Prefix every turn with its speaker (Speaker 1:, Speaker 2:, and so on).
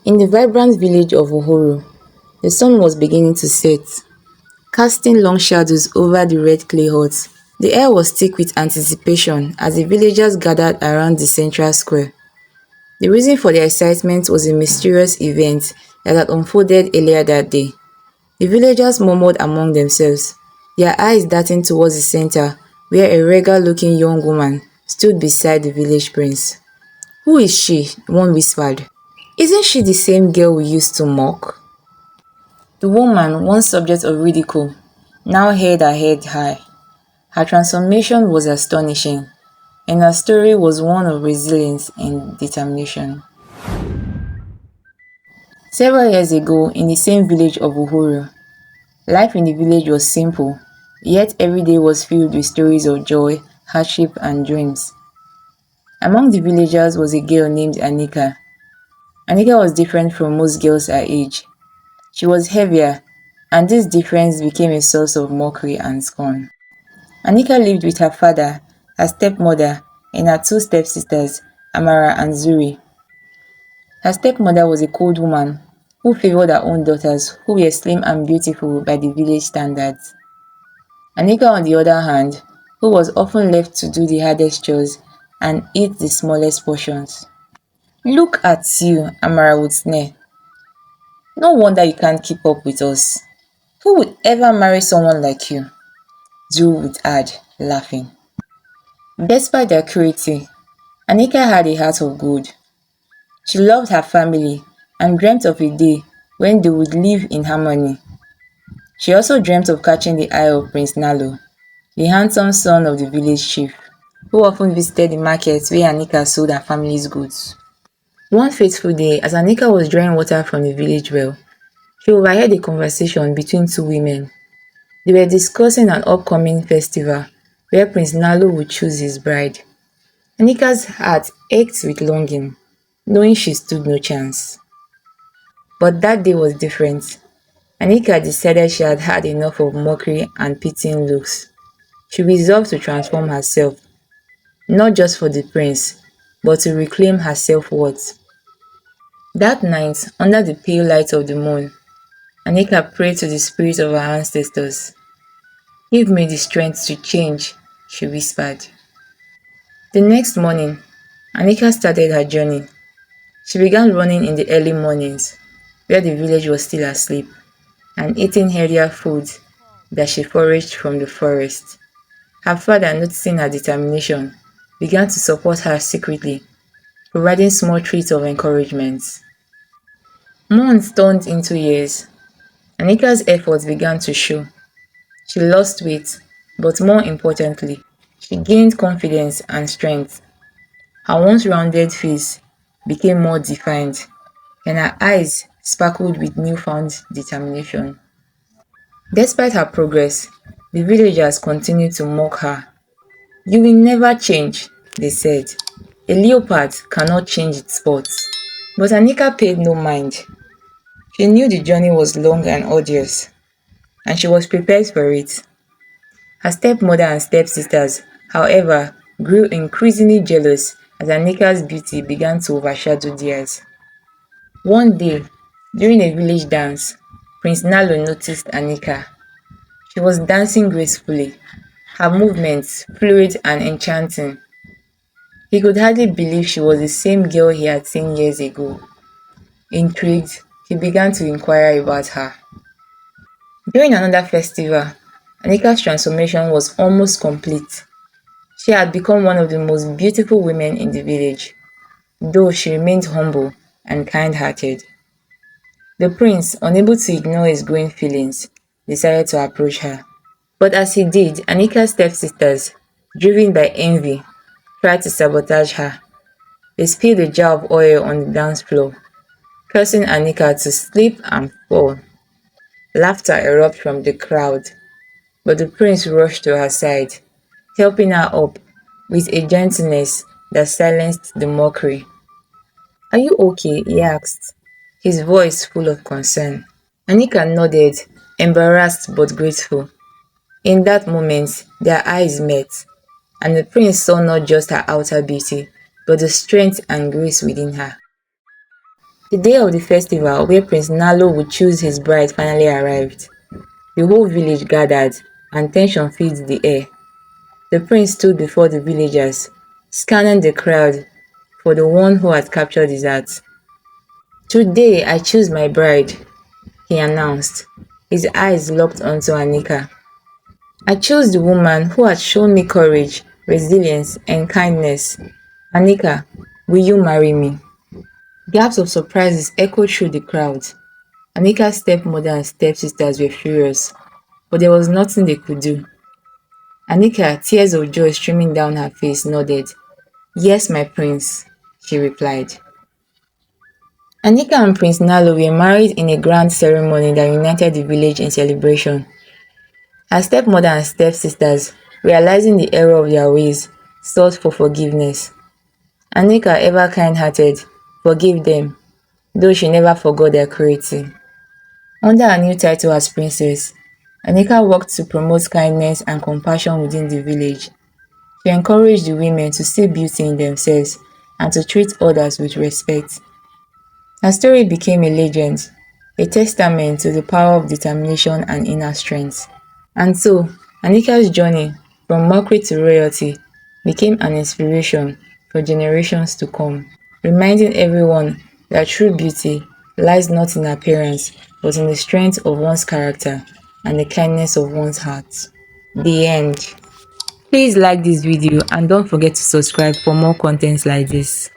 Speaker 1: In the vibrant village of Uhuru, the sun was beginning to set, casting long shadows over the red clay huts. The air was thick with anticipation as the villagers gathered around the central square. The reason for their excitement was a mysterious event that had unfolded earlier that day. The villagers murmured among themselves, their eyes darting towards the center where a regal-looking young woman stood beside the village prince. "Who is she?" one whispered. "Isn't she the same girl we used to mock?" The woman, once subject of ridicule, now held her head high. Her transformation was astonishing, and her story was one of resilience and determination. Several years ago, in the same village of Uhuru, life in the village was simple, yet every day was filled with stories of joy, hardship, and dreams. Among the villagers was a girl named Anika. Anika was different from most girls her age. She was heavier, and this difference became a source of mockery and scorn. Anika lived with her father, her stepmother, and her two stepsisters, Amara and Zuri. Her stepmother was a cold woman who favored her own daughters, who were slim and beautiful by the village standards. Anika, on the other hand, who was often left to do the hardest chores and eat the smallest portions. "Look at you," Amara would sneer. "No wonder you can't keep up with us. Who would ever marry someone like you?" Zuri would add, laughing. Despite their cruelty, Anika had a heart of gold. She loved her family and dreamt of a day when they would live in harmony. She also dreamt of catching the eye of Prince Nalo, the handsome son of the village chief, who often visited the markets where Anika sold her family's goods. One fateful day, as Anika was drawing water from the village well, she overheard a conversation between two women. They were discussing an upcoming festival where Prince Nalo would choose his bride. Anika's heart ached with longing, knowing she stood no chance. But that day was different. Anika decided she had had enough of mockery and pitying looks. She resolved to transform herself, not just for the prince, but to reclaim her self-worth. That night, under the pale light of the moon, Anika prayed to the spirits of her ancestors. "Give me the strength to change," she whispered. The next morning, Anika started her journey. She began running in the early mornings, where the village was still asleep, and eating healthier foods that she foraged from the forest. Her father, noticing her determination, began to support her secretly, providing small treats of encouragement. Months turned into years. Anika's efforts began to show. She lost weight, but more importantly, she gained confidence and strength. Her once rounded face became more defined, and her eyes sparkled with newfound determination. Despite her progress, the villagers continued to mock her. "You will never change," they said. "A leopard cannot change its spots." But Anika paid no mind. She knew the journey was long and arduous, and she was prepared for it. Her stepmother and stepsisters, however, grew increasingly jealous as Anika's beauty began to overshadow theirs. One day, during a village dance, Prince Nalo noticed Anika. She was dancing gracefully, her movements fluid and enchanting. He could hardly believe she was the same girl he had seen years ago. Intrigued, he began to inquire about her. During another festival, Anika's transformation was almost complete. She had become one of the most beautiful women in the village, though she remained humble and kind-hearted. The prince, unable to ignore his growing feelings, decided to approach her. But as he did, Anika's stepsisters, driven by envy, tried to sabotage her. They spilled a jar of oil on the dance floor, causing Anika to slip and fall. Laughter erupted from the crowd, but the prince rushed to her side, helping her up with a gentleness that silenced the mockery. "Are you okay?" he asked, his voice full of concern. Anika nodded, embarrassed but grateful. In that moment, their eyes met, and the prince saw not just her outer beauty, but the strength and grace within her. The day of the festival, where Prince Nalo would choose his bride, finally arrived. The whole village gathered, and tension filled the air. The prince stood before the villagers, scanning the crowd for the one who had captured his heart. "Today I choose my bride," he announced, his eyes locked onto Anika. "I chose the woman who has shown me courage, resilience, and kindness. Anika, will you marry me?" Gasps of surprises echoed through the crowd. Anika's stepmother and stepsisters were furious, but there was nothing they could do. Anika, tears of joy streaming down her face, nodded. "Yes, my prince," she replied. Anika and Prince Nalo were married in a grand ceremony that united the village in celebration. Her stepmother and stepsisters, realizing the error of their ways, sought for forgiveness. Anika, ever kind-hearted, forgave them, though she never forgot their cruelty. Under her new title as princess, Anika worked to promote kindness and compassion within the village. She encouraged the women to see beauty in themselves and to treat others with respect. Her story became a legend, a testament to the power of determination and inner strength. And so, Anika's journey from mockery to royalty became an inspiration for generations to come, reminding everyone that true beauty lies not in appearance but in the strength of one's character and the kindness of one's heart. The end. Please like this video and don't forget to subscribe for more contents like this.